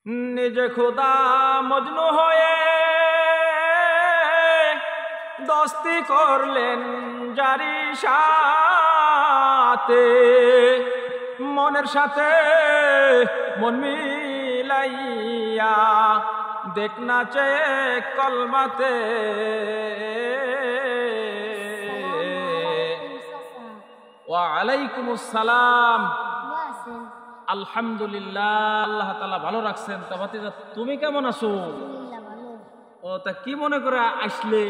নিজে খোদা মজনু হয়ে দস্তি করলেন জারি সাথে, মনের সাথে মন মিলাইয়া দেখ না চেয়ে কলমাতে। ওয়ালাইকুম আসসালাম। আলহামদুলিল্লাহ, আল্লাহ তাআলা ভালো রাখছেন। তা ভাতিজা তুমি কেমন আছো? ও তা কি মনে করে আসলে?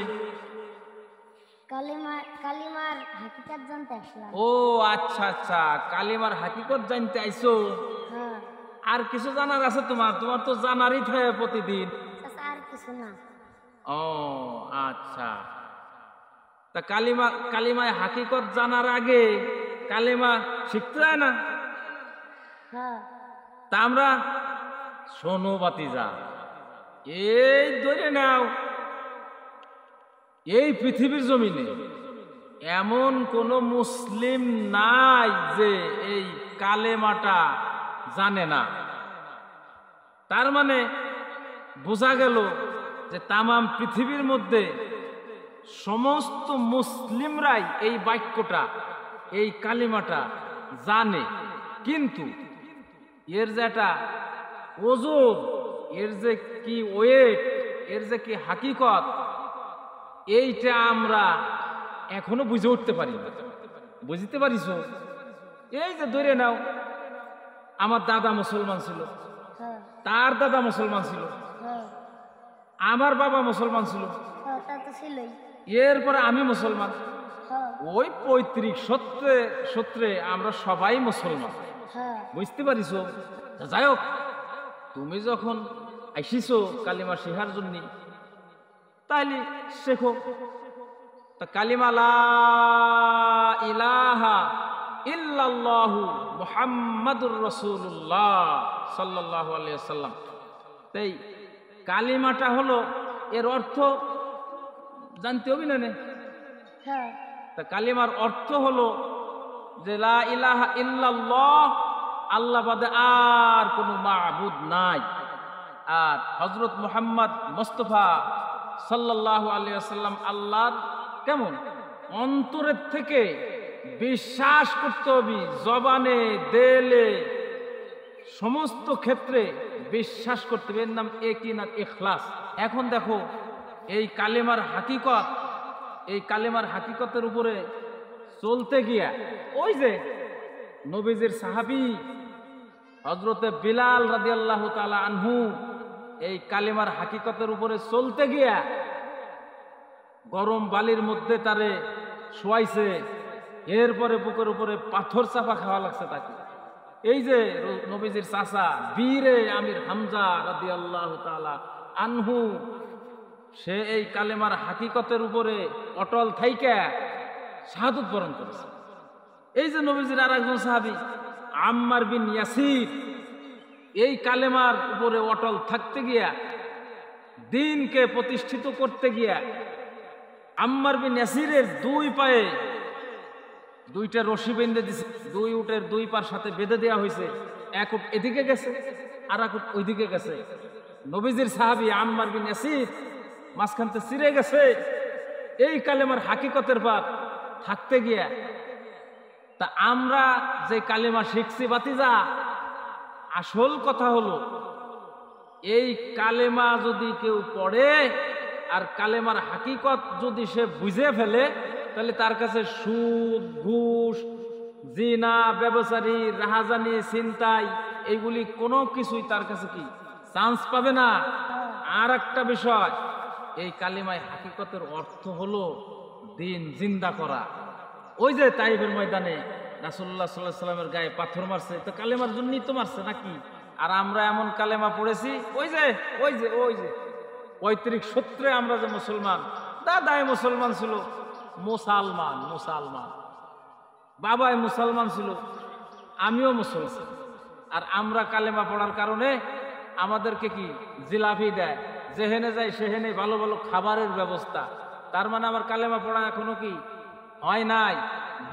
কালিমার হাকিকত জানতে আসলাম। ও আচ্ছা আচ্ছা, কালিমার হাকিকত জানতে আইছো। হ্যাঁ। আর কিছু জানার আছে তোমার? তোমার তো জানারই থাকে প্রতিদিন। আর কিছু না। ও আচ্ছা, তা কালিমায় হাকিকত জানার আগে কালিমা শিখতে হয় না? হ্যাঁ। তা আমরা শোনো ভাতিজা, এই ধরে নাও, এই পৃথিবীর জমিনে এমন কোন মুসলিম নাই যে এই কালেমাটা জানে না। তার মানে বোঝা গেল যে তামাম পৃথিবীর মধ্যে সমস্ত মুসলিমরাই এই বাক্যটা, এই কালিমাটা জানে। কিন্তু এর যে একটা ওজন, এর যে কি ওয়েট, এর যে কি হাকিকত, এইটা আমরা এখনো বুঝে উঠতে পারি না। বুঝতে পারিস? এই যে ধরে নাও, আমার দাদা মুসলমান ছিল, তার দাদা মুসলমান ছিল, আমার বাবা মুসলমান ছিল, এরপরে আমি মুসলমান। ওই পৈতৃক সূত্রে আমরা সবাই মুসলমান। বুঝতে পারিস? যাই হোক, তুমি যখন আইসিছো কালিমা শেখার জন্য, তাইলে শেখো। তা কালিমা লা ইলাহা ইল্লাল্লাহু মুহাম্মাদুর রাসূলুল্লাহ সাল্লাল্লাহু আলাইহি ওয়াসাল্লাম, তাই কালিমাটা হলো, এর অর্থ জানতে হবে না? তা কালিমার অর্থ হলো যে লা ইলাহা ইল্লাল্লাহ, আল্লাহ বাদে আর কোনো মাবুদ নাই। আর হযরত মুহাম্মদ মুস্তাফা সাল্লাল্লাহু আলাইহি ওয়াসাল্লাম আল্লাহ কেমন অন্তরের থেকে বিশ্বাস করতে হবে, জবানে দিলে সমস্ত ক্ষেত্রে বিশ্বাস করতে হবে। এর নাম ইয়াকিন আর ইখলাস। এখন দেখো, এই কালেমার হাকিকত, এই কালেমার হাকিকতের উপরে চলতে গিয়া ওই যে নবীজির সাহাবী হযরতে বিলাল রাদিয়াল্লাহু তাআলা আনহু এই কালেমার হাকিকতের উপরে চলতে গিয়া গরম বালির মধ্যে তারে শোয়াইছে, এরপরে বুকের উপরে পাথর চাপা খাওয়া লাগছে তাকে। এই যে নবীজির চাচা বীরে আমির হামজা রাদিয়াল্লাহু তাআলা আনহু, সে এই কালেমার হাকিকতের উপরে অটল থাইকা শাহাদাত বরণ করেছে। এই যে নবীজির আর একজন সাহাবী আম্মার বিন ইয়াসির, এই কালেমার উপরে অটল থাকতে গিয়া, দ্বীনকে প্রতিষ্ঠিত করতে গিয়া, আম্মার বিন ইয়াসিরের দুই পায়ে দুইটা রশি বেঁধে দিছে, দুই উটের দুই পার সাথে বেঁধে দেওয়া হয়েছে। এক উট এদিকে গেছে, আর এক উট ওইদিকে গেছে। নবীজির সাহাবী আম্মার বিন ইয়াসির মাঝখানতে ছিঁড়ে গেছে এই কালেমার হাকিকতের পার থাকতে গিয়া। তা আমরা যে কালেমা শিখছি ভাতিজা, আসল কথা হলো এই কালেমা যদি কেউ পড়ে আর কালেমার হাকিকত যদি সে বুঝে ফেলে, তাহলে তার কাছে সুদ, ঘুষ, জিনা, ব্যভিচারী, রাহাজানি, ছিনতাই, এইগুলি কোনো কিছুই তার কাছে কি চান্স পাবে না। আর একটা বিষয়, এই কালিমায় হাকিকতের অর্থ হলো দিন জিন্দা করা। ওই যে তাইফের ময়দানে রাসূলুল্লাহ সাল্লাল্লাহু আলাইহি ওয়াসাল্লামের গায়ে পাথর মারছে, তো কালেমার জন্যই তো মারছে নাকি? আর আমরা এমন কালেমা পড়েছি, ওই যে ওই যে ওই যে পৈতৃক সূত্রে আমরা যে মুসলমান, দাদাই মুসলমান ছিল, মুসলমান বাবাই মুসলমান ছিল, আমিও মুসলমান। আর আমরা কালেমা পড়ার কারণে আমাদেরকে কি জিলাপি দেয়, যেহেনে যায় সেহেনে ভালো ভালো খাবারের ব্যবস্থা। তার মানে আমার কালেমা পড়া এখনো কি হয় নাই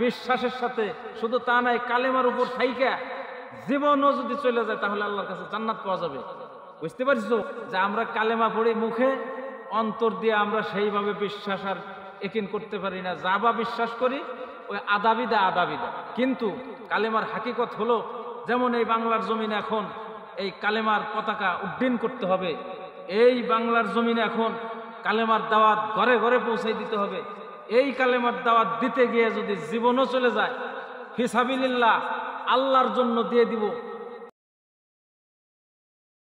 বিশ্বাসের সাথে। শুধু তা নাই, কালেমার উপর থাইকা জীবনও যদি চলে যায় তাহলে আল্লাহর কাছে জান্নাত পাওয়া যাবে। বুঝতে পারছো যে আমরা কালেমা পড়ি মুখে, অন্তর দিয়ে আমরা সেইভাবে বিশ্বাস আর একিন করতে পারি না, যা বা বিশ্বাস করি ওই আদাবিদা আদাবিদা। কিন্তু কালেমার হাকিকত হলো, যেমন এই বাংলার জমিনে এখন এই কালেমার পতাকা উড্ডীন করতে হবে, এই বাংলার জমিনে এখন কালেমার দাওয়াত ঘরে ঘরে পৌঁছে দিতে হবে। এই কালেমার দাওয়াত দিতে গিয়ে যদি জীবনও চলে যায়, ফিসাবিলিল্লাহ আল্লাহর জন্য দিয়ে দিব,